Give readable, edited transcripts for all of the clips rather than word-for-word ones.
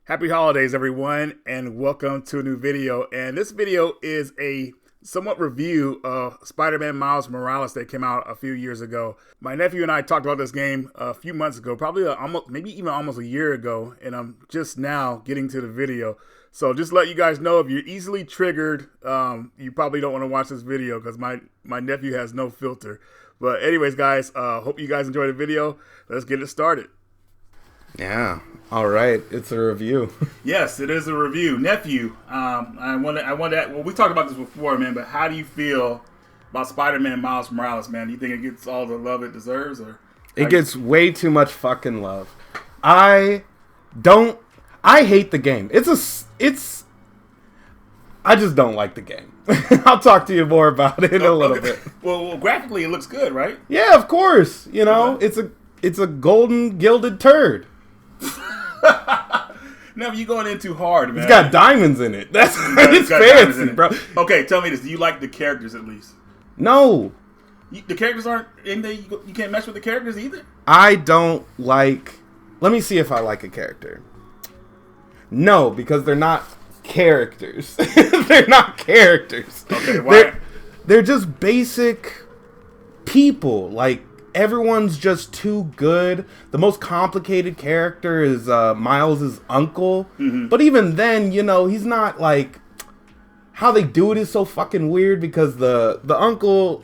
Happy holidays, everyone, and welcome to a new video. And this video is a somewhat review of Spider-Man Miles Morales that came out a few years ago. My nephew and I talked about this game a few months ago, probably maybe even almost a year ago, and I'm just now getting to the video. So just let you guys know, if you're easily triggered, you probably don't want to watch this video because my nephew has no filter. But anyways, guys, hope you guys enjoy the video. Let's get it started. Yeah. All right. It's a review. Yes, it is a review. Nephew, I wonder. Well, we talked about this before, man. But how do you feel about Spider-Man Miles Morales, man? Do you think it gets all the love it deserves, or it gets way too much fucking love? I hate the game. I just don't like the game. I'll talk to you more about it in a little bit. Well, graphically, it looks good, right? Yeah, of course. You know, it's a golden gilded turd. No, you're going in too hard, man. It's got diamonds in it. It's fancy, bro. Okay, tell me this. Do you like the characters at least? No. The characters aren't in there. You can't mess with the characters either? I don't like... Let me see if I like a character. No, because they're not characters. They're not characters. Okay, why? They're just basic people. Like, everyone's just too good. The most complicated character is Miles' uncle. Mm-hmm. But even then, you know, he's not like... How they do it is so fucking weird because the uncle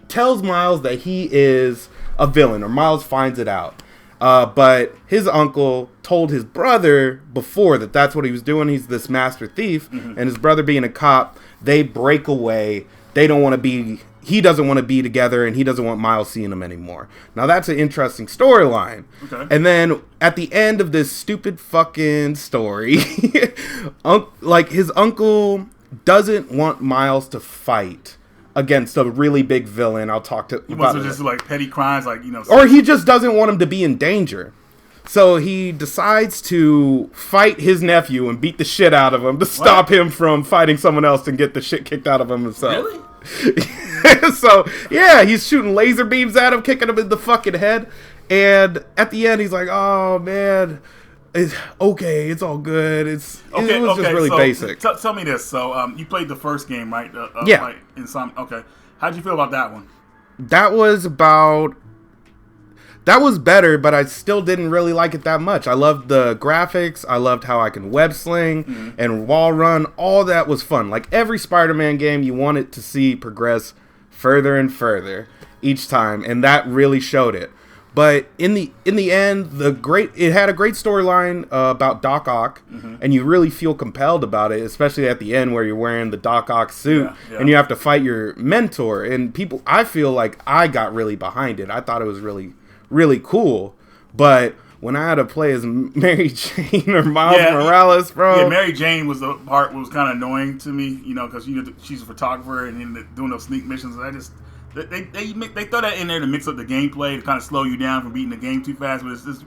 tells Miles that he is a villain, or Miles finds it out. But his uncle told his brother before that that's what he was doing. He's this master thief. Mm-hmm. And his brother being a cop, they break away. They don't want to be... He doesn't want to be together, and he doesn't want Miles seeing him anymore. Now, that's an interesting storyline. Okay. And then, at the end of this stupid fucking story, like, his uncle doesn't want Miles to fight against a really big villain. I'll talk to... He wants to just, like, petty crimes, like, you know... Or he just doesn't want him to be in danger. So he decides to fight his nephew and beat the shit out of him to stop him from fighting someone else and get the shit kicked out of him himself. Really? So, yeah, he's shooting laser beams at him, kicking him in the fucking head. And at the end, he's like, oh, man, it's okay. It's all good. It was just really basic. Tell me this. So, you played the first game, right? Yeah. Like, okay. How'd you feel about that one? That was better, but I still didn't really like it that much. I loved the graphics. I loved how I can web sling and wall run. All that was fun. Like every Spider-Man game, you want it to see progress further and further each time, and that really showed it. But in the end, it had a great storyline about Doc Ock, and you really feel compelled about it, especially at the end where you're wearing the Doc Ock suit and you have to fight your mentor. And I feel like I got really behind it. I thought it was really cool, but when I had to play as Mary Jane or Miles Morales, bro. Yeah, Mary Jane was the part that was kind of annoying to me, you know, because she's a photographer and doing those sneak missions. They throw that in there to mix up the gameplay to kind of slow you down from beating the game too fast, but it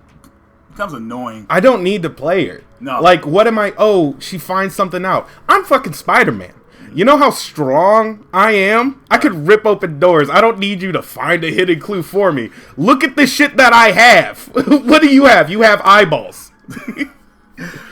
becomes annoying. I don't need to play her. No. Like, what am I? Oh, she finds something out. I'm fucking Spider-Man. You know how strong I am? I could rip open doors. I don't need you to find a hidden clue for me. Look at the shit that I have. What do you have? You have eyeballs.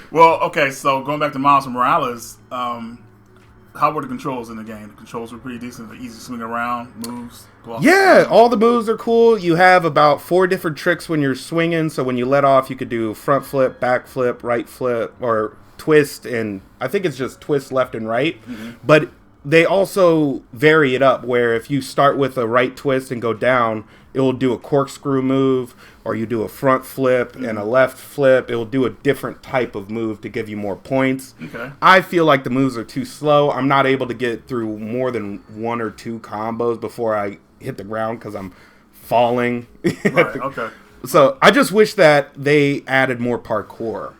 Well, okay, so going back to Miles Morales, how were the controls in the game? The controls were pretty decent. They're easy to swing around, moves. Yeah, all the moves are cool. You have about 4 different tricks when you're swinging. So when you let off, you could do front flip, back flip, right flip, or twist, and I think it's just twist left and right. But they also vary it up where if you start with a right twist and go down, it will do a corkscrew move, or you do a front flip and a left flip. It will do a different type of move to give you more points. Okay. I feel like the moves are too slow. I'm not able to get through more than 1 or 2 combos before I hit the ground because I'm falling. Right, okay. So I just wish that they added more parkour.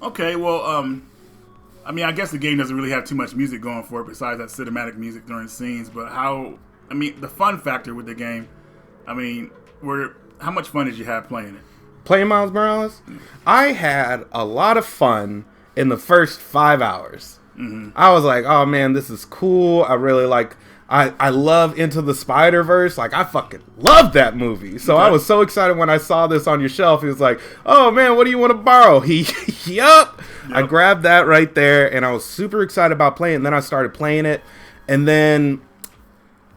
Okay, well, I mean, I guess the game doesn't really have too much music going for it besides that cinematic music during scenes. But the fun factor with the game, I mean, how much fun did you have playing it? Playing Miles Morales? I had a lot of fun in the first 5 hours. I was like, oh man, this is cool. I really like I love Into the Spider-Verse. Like, I fucking love that movie. So I was so excited when I saw this on your shelf. It was like, oh, man, what do you want to borrow? Yup. I grabbed that right there, and I was super excited about playing it. And then I started playing it, and then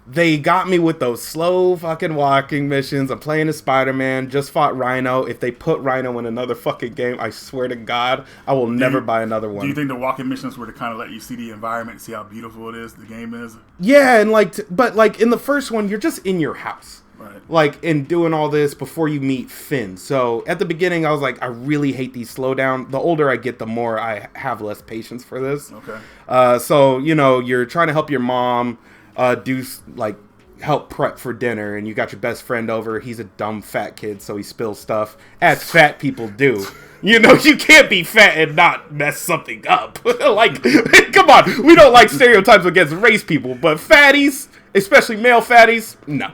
they got me with those slow fucking walking missions. I'm playing as Spider-Man, just fought Rhino. If they put Rhino in another fucking game, I swear to God, I will never buy another one. Do you think the walking missions were to kind of let you see the environment, see how beautiful it is, the game is? Yeah, and but in the first one, you're just in your house. Right. Like, and doing all this before you meet Finn. So at the beginning, I was like, I really hate these slowdown. The older I get, the more I have less patience for this. Okay. So, you're trying to help your mom help prep for dinner, and you got your best friend over. He's a dumb fat kid, so he spills stuff, as fat people do. You can't be fat and not mess something up. Like, come on, we don't like stereotypes against race people, but fatties, especially male fatties, no.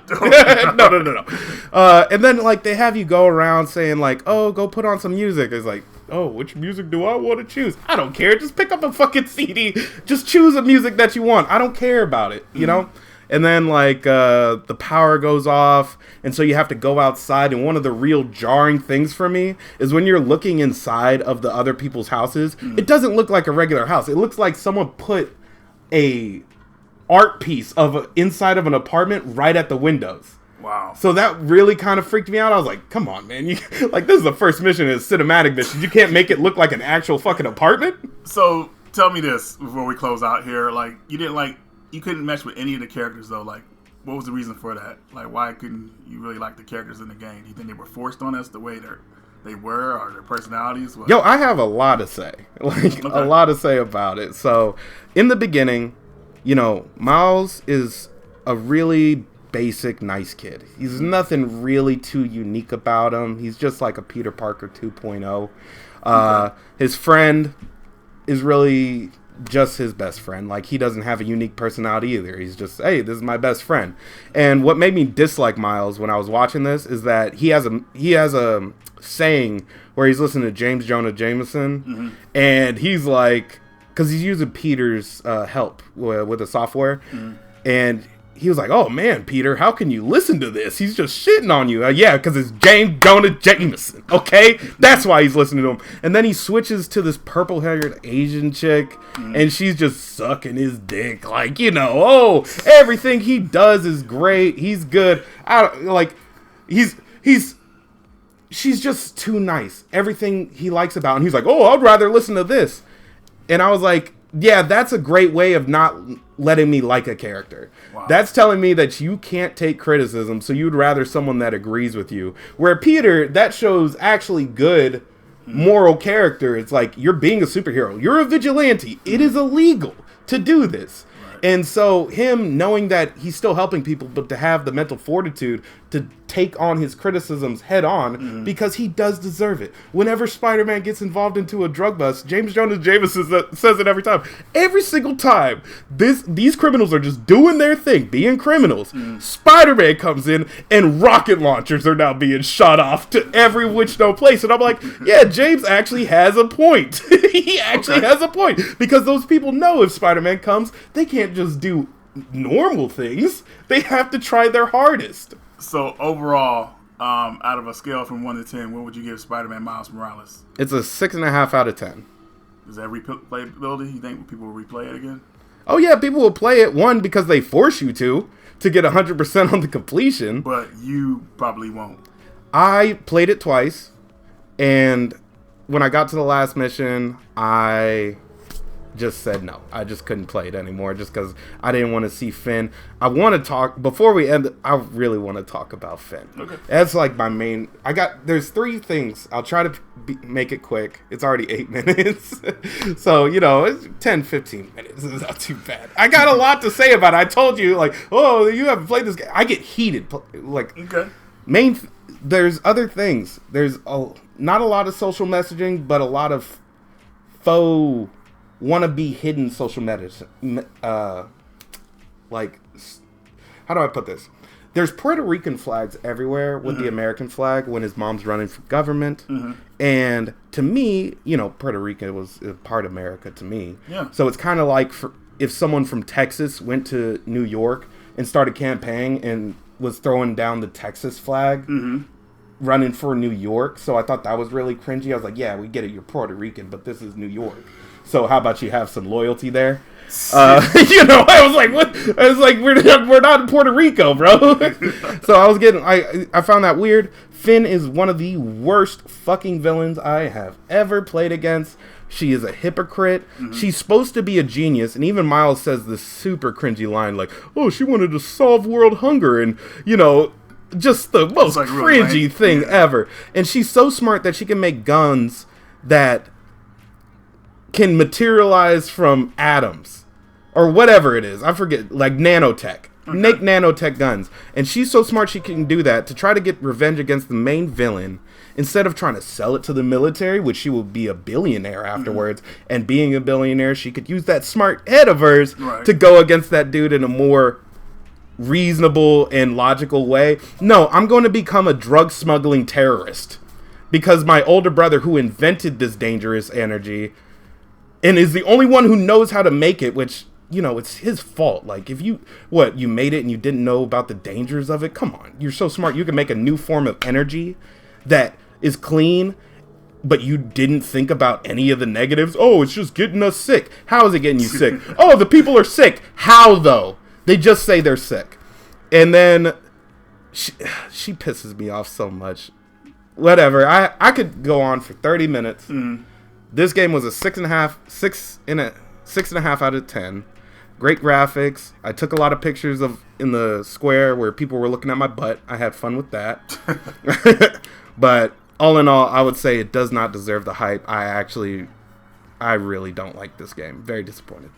No. And then, they have you go around saying, oh, go put on some music. It's like, oh, which music do I want to choose? I don't care. Just pick up a fucking CD. Just choose a music that you want. I don't care about it, you know? And then, the power goes off, and so you have to go outside. And one of the real jarring things for me is when you're looking inside of the other people's houses, it doesn't look like a regular house. It looks like someone put a art piece inside of an apartment right at the windows. Wow. So that really kind of freaked me out. I was like, come on, man. This is the first mission, it's a cinematic mission. You can't make it look like an actual fucking apartment? So, tell me this before we close out here. You couldn't mesh with any of the characters, though. What was the reason for that? Why couldn't you really like the characters in the game? Do you think they were forced on us the way they were, or their personalities? What? Yo, I have a lot to say. A lot to say about it. So, in the beginning, Miles is a really basic, nice kid. He's nothing really too unique about him. He's just like a Peter Parker 2.0. His friend is really just his best friend. He doesn't have a unique personality either. He's just, hey, this is my best friend. And what made me dislike Miles when I was watching this is that he has a saying where he's listening to James Jonah Jameson, and he's like, because he's using Peter's help with the software, and he was like, oh man, Peter, how can you listen to this? He's just shitting on you. Yeah, because it's James Jonah Jameson, okay? That's why he's listening to him. And then he switches to this purple-haired Asian chick, and she's just sucking his dick. Everything he does is great. He's good. She's just too nice. Everything he likes about him, he's like, oh, I'd rather listen to this. And I was like, yeah, that's a great way of not letting me like a character. Wow. That's telling me that you can't take criticism, so you'd rather someone that agrees with you. Where Peter, that shows actually good moral character. It's like, you're being a superhero. You're a vigilante. It is illegal to do this. Right. And so him knowing that he's still helping people, but to have the mental fortitude to take on his criticisms head on, because he does deserve it. Whenever Spider-Man gets involved into a drug bust, James Jonah Jameson says it every time. Every single time, these criminals are just doing their thing, being criminals. Spider-Man comes in, and rocket launchers are now being shot off to every which no place. And I'm like, yeah, James actually has a point. He actually has a point. Because those people know if Spider-Man comes, they can't just do normal things. They have to try their hardest. So overall, out of a scale from 1 to 10, what would you give Spider-Man Miles Morales? It's a 6.5 out of 10. Is that replayability? You think people will replay it again? Oh yeah, people will play it, one, because they force you to get 100% on the completion. But you probably won't. I played it twice, and when I got to the last mission, I just said no. I just couldn't play it anymore just because I didn't want to see Finn. I want to talk, before we end, I really want to talk about Finn. Okay. That's my main, there's 3 things. I'll try to make it quick. It's already 8 minutes. So, it's 10, 15 minutes. It's not too bad. I got a lot to say about it. I told you, oh, you haven't played this game. I get heated. Okay. There's other things. There's not a lot of social messaging, but a lot of faux wannabe hidden social medicine. How do I put this? There's Puerto Rican flags everywhere with the American flag when his mom's running for government. And to me, Puerto Rico was part of America to me. Yeah. So it's kind of like if someone from Texas went to New York and started campaigning and was throwing down the Texas flag, running for New York. So I thought that was really cringy. I was like, yeah, we get it. You're Puerto Rican, but this is New York. So how about you have some loyalty there? I was like, what? I was like, we're not in Puerto Rico, bro. So I found that weird. Finn is one of the worst fucking villains I have ever played against. She is a hypocrite. She's supposed to be a genius, and even Miles says this super cringy line like, oh, she wanted to solve world hunger, and, just the most cringy thing ever. And she's so smart that she can make guns that can materialize from atoms or whatever it is. I forget, like nanotech. Make nanotech guns. And she's so smart she can do that to try to get revenge against the main villain. Instead of trying to sell it to the military, which she will be a billionaire afterwards, and being a billionaire, she could use that smart head of hers to go against that dude in a more reasonable and logical way. No, I'm going to become a drug smuggling terrorist because my older brother, who invented this dangerous energy and is the only one who knows how to make it, which, it's his fault. Like, if you made it and you didn't know about the dangers of it? Come on, you're so smart. You can make a new form of energy that is clean, but you didn't think about any of the negatives. Oh, it's just getting us sick. How is it getting you sick? Oh, the people are sick. How, though? They just say they're sick. And then she pisses me off so much. Whatever. I could go on for 30 minutes. This game was a 6.5 out of 10. Great graphics. I took a lot of pictures in the square where people were looking at my butt. I had fun with that. But all in all, I would say it does not deserve the hype. I really don't like this game. Very disappointed.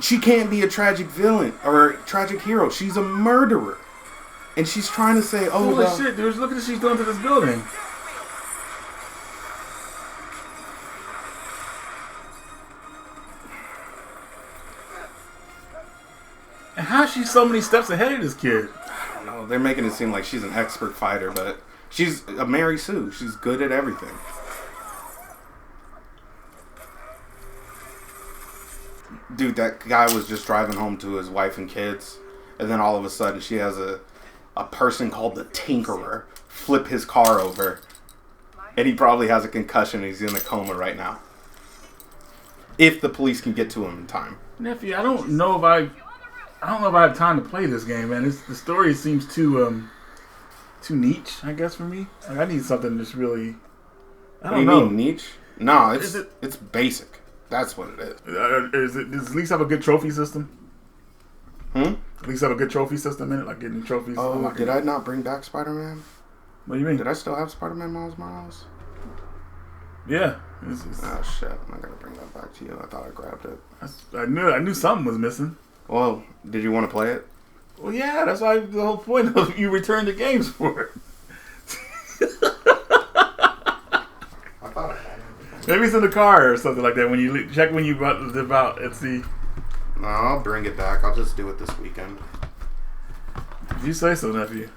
She can't be a tragic villain or a tragic hero. She's a murderer. And she's trying to say, oh, holy shit, dude, look at what she's doing to this building. And how is she so many steps ahead of this kid? I don't know. They're making it seem like she's an expert fighter, but she's a Mary Sue. She's good at everything. Dude, that guy was just driving home to his wife and kids, and then all of a sudden she has a person called the Tinkerer flip his car over, and he probably has a concussion and he's in a coma right now. If the police can get to him in time. Nephew, I don't know if I have time to play this game, man. The story seems too niche, I guess, for me. Like, I need something that's really. I don't know. What do you mean niche? No, it's basic. That's what it is. Does at least have a good trophy system? At least have a good trophy system in it, like getting trophies. Oh, did I not bring back Spider-Man? What do you mean? Did I still have Spider-Man Miles Morales? Yeah. Oh shit! I'm not gonna bring that back to you. I thought I grabbed it. I knew something was missing. Well, did you want to play it? Well, yeah. That's why the whole point of you return the games for it. I thought I had it. Maybe it's in the car or something like that. When you check when you about and see. No, I'll bring it back. I'll just do it this weekend. If you say so, nephew.